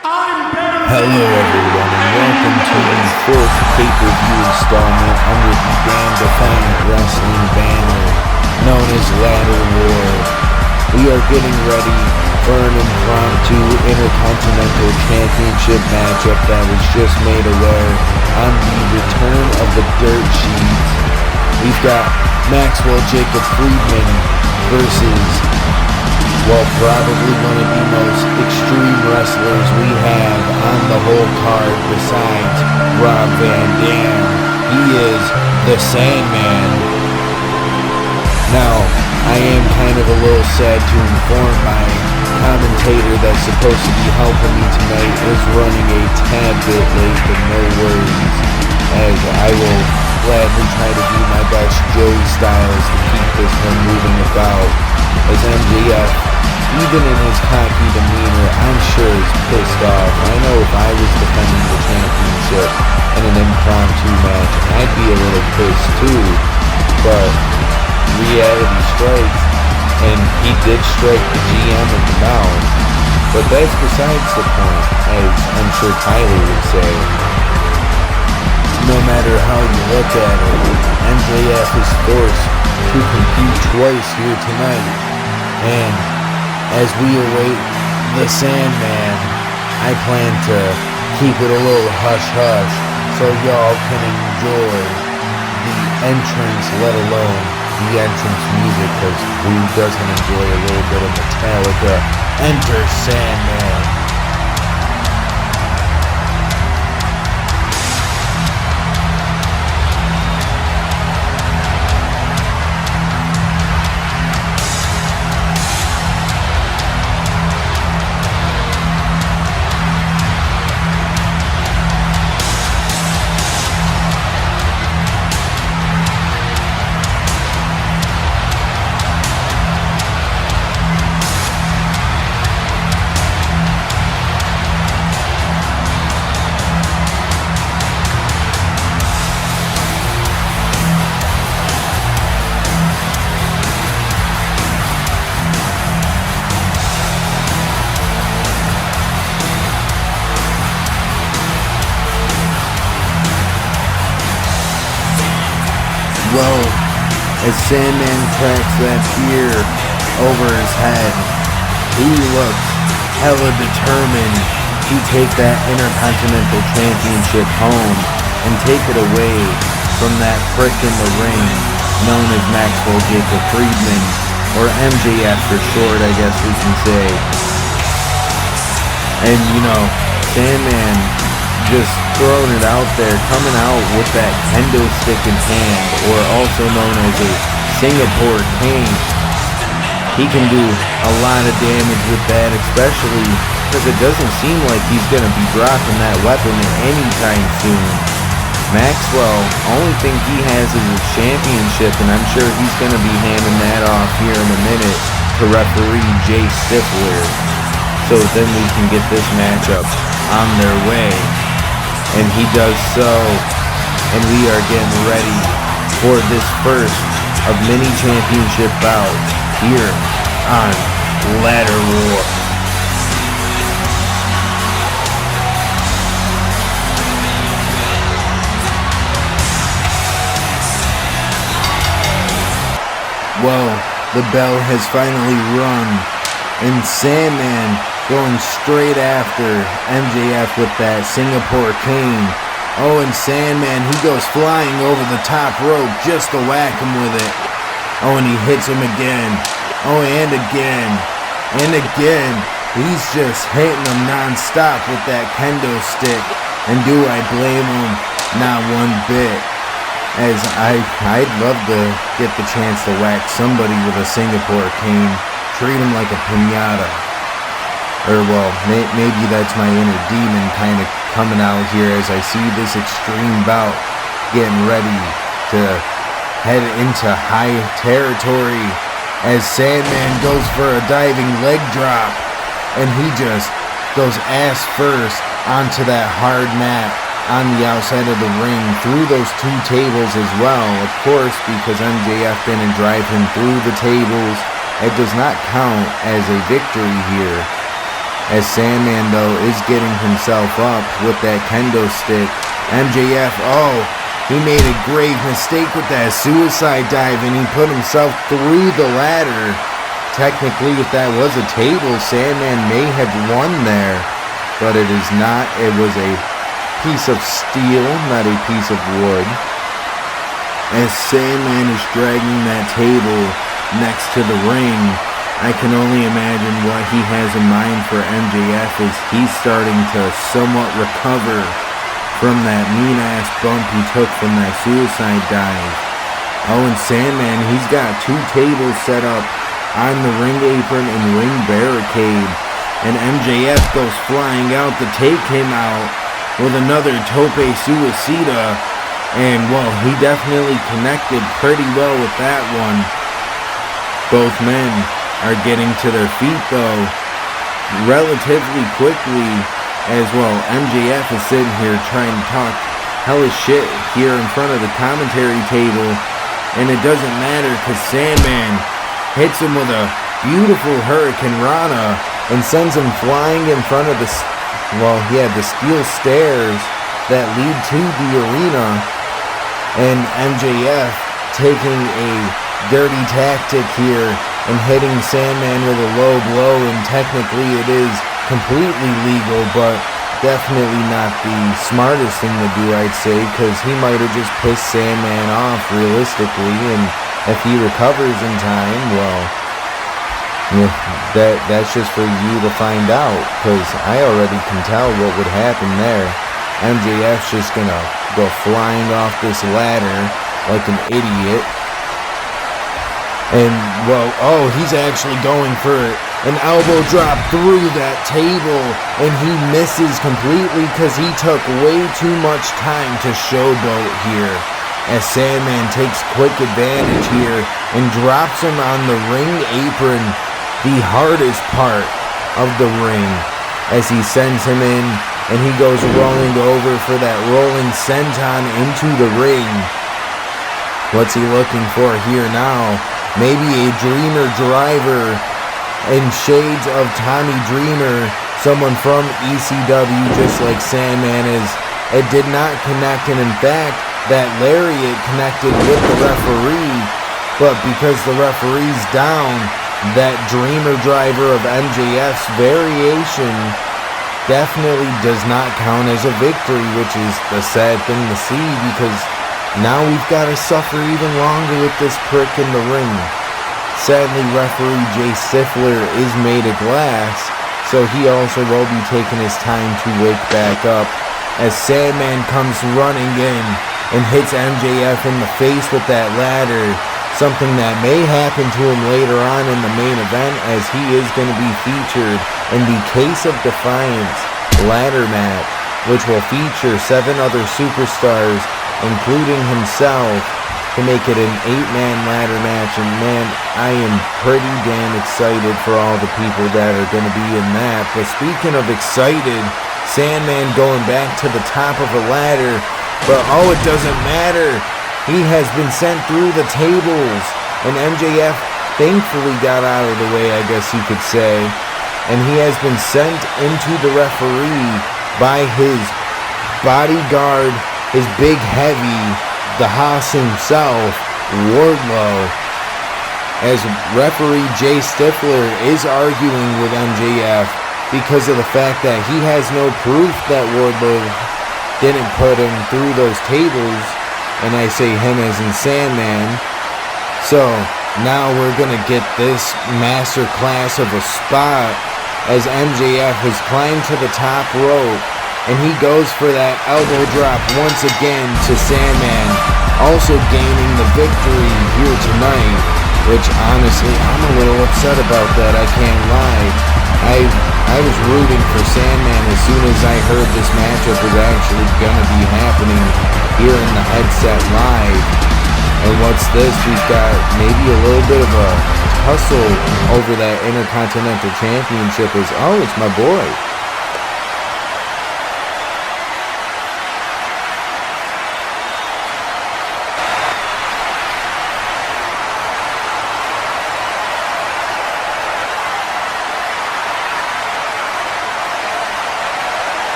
Hello everyone and welcome to the fourth pay-per-view installment under the damn Defiant wrestling banner known as Ladder War. We are getting ready for an impromptu Intercontinental Championship matchup that was just made aware on the return of the Dirt Sheets. We've got Maxwell Jacob Friedman versus probably one of the most extreme wrestlers we have on the whole card besides Rob Van Dam. He is the Sandman. Now, I am kind of a little sad to inform my commentator that's supposed to be helping me tonight is running a tad bit late, but no worries, as I will gladly try to do my best Joey Styles to keep this one moving about, as MJF, even in his cocky demeanor, I'm sure is pissed off. I know if I was defending the championship in an impromptu match, I'd be a little pissed too, but reality strikes, and he did strike the GM in the mouth, but that's besides the point, as I'm sure Tyler would say. No matter how you look at it, MJF is forced to compete twice here tonight, and as we await the Sandman, I plan to keep it a little hush-hush so y'all can enjoy the entrance, let alone the entrance music, because who doesn't enjoy a little bit of Metallica? Enter Sandman. Well, as Sandman cracks that spear over his head, he looks hella determined to take that Intercontinental Championship home and take it away from that prick in the ring known as Maxwell Jacob Friedman, or MJF for short, I guess we can say. And you know, Sandman just throwing it out there, coming out with that kendo stick in hand, or also known as a Singapore cane. He can do a lot of damage with that, especially because it doesn't seem like he's going to be dropping that weapon anytime soon. Maxwell, only thing he has is his championship, and I'm sure he's going to be handing that off here in a minute to referee Jay Stifler, so then we can get this matchup on their way. And he does so, and we are getting ready for this first of many championship bouts here on Ladder War. Well, the bell has finally rung, and Sandman going straight after MJF with that Singapore cane. Oh, and Sandman, he goes flying over the top rope just to whack him with it. Oh, and he hits him again. Oh, and again. And again. He's just hitting him non-stop with that kendo stick. And do I blame him? Not one bit. As I'd love to get the chance to whack somebody with a Singapore cane. Treat him like a piñata. Or, well, maybe that's my inner demon kind of coming out here as I see this extreme bout getting ready to head into high territory as Sandman goes for a diving leg drop, and he just goes ass first onto that hard mat on the outside of the ring, through those two tables as well, of course, because MJF didn't drive him through the tables. It does not count as a victory here. As Sandman, though, is getting himself up with that kendo stick. MJF, he made a grave mistake with that suicide dive, and he put himself through the ladder. Technically, if that was a table, Sandman may have won there, but it is not. It was a piece of steel, not a piece of wood. As Sandman is dragging that table next to the ring, I can only imagine what he has in mind for MJF as he's starting to somewhat recover from that mean-ass bump he took from that suicide dive. And Sandman, he's got 2 tables set up on the ring apron and ring barricade. And MJF goes flying out to take him out with another tope suicida. And, he definitely connected pretty well with that one. Both men are getting to their feet, though, relatively quickly. As MJF is sitting here trying to talk hellish shit here in front of the commentary table, and it doesn't matter because Sandman hits him with a beautiful Hurricane Rana and sends him flying in front of the steel stairs that lead to the arena, and MJF taking a dirty tactic here and hitting Sandman with a low blow, and technically it is completely legal, but definitely not the smartest thing to do, I'd say, because he might have just pissed Sandman off realistically, and if he recovers in time, that's just for you to find out, because I already can tell what would happen there. MJF's just gonna go flying off this ladder like an idiot. And, he's actually going for an elbow drop through that table, and he misses completely because he took way too much time to showboat here. As Sandman takes quick advantage here and drops him on the ring apron, the hardest part of the ring, as he sends him in, and he goes rolling over for that rolling senton into the ring. What's he looking for here now? Maybe a Dreamer driver in shades of Tommy Dreamer, someone from ECW, just like Sandman is. It did not connect, and in fact, that lariat connected with the referee, but because the referee's down, that Dreamer driver of MJF's variation definitely does not count as a victory, which is the sad thing to see, because now we've got to suffer even longer with this prick in the ring. Sadly, referee Jay Stifler is made of glass, so he also will be taking his time to wake back up, as Sandman comes running in and hits MJF in the face with that ladder, something that may happen to him later on in the main event, as he is going to be featured in the Case of Defiance ladder match, which will feature 7 other superstars, including himself, to make it an 8-man ladder match. And man, I am pretty damn excited for all the people that are going to be in that. But speaking of excited, Sandman going back to the top of a ladder, but it doesn't matter. He has been sent through the tables, and MJF thankfully got out of the way, I guess you could say, and he has been sent into the referee by his bodyguard, his big heavy, the Haas himself, Wardlow, as referee Jay Stifler is arguing with MJF because of the fact that he has no proof that Wardlow didn't put him through those tables, and I say him as in Sandman. So now we're gonna get this master class of a spot as MJF has climbed to the top rope, and he goes for that elbow drop once again to Sandman, also gaining the victory here tonight, which honestly I'm a little upset about that, I can't lie. I was rooting for Sandman as soon as I heard this matchup was actually gonna be happening here in the headset live. And what's this? We've got maybe a little bit of a tussle over that Intercontinental Championship. It's my boy.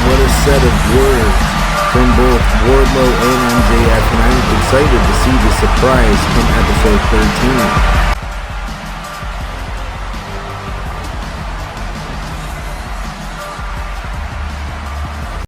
what a set of words from both Wardlow and MJF, and I'm excited to see the surprise come episode 13.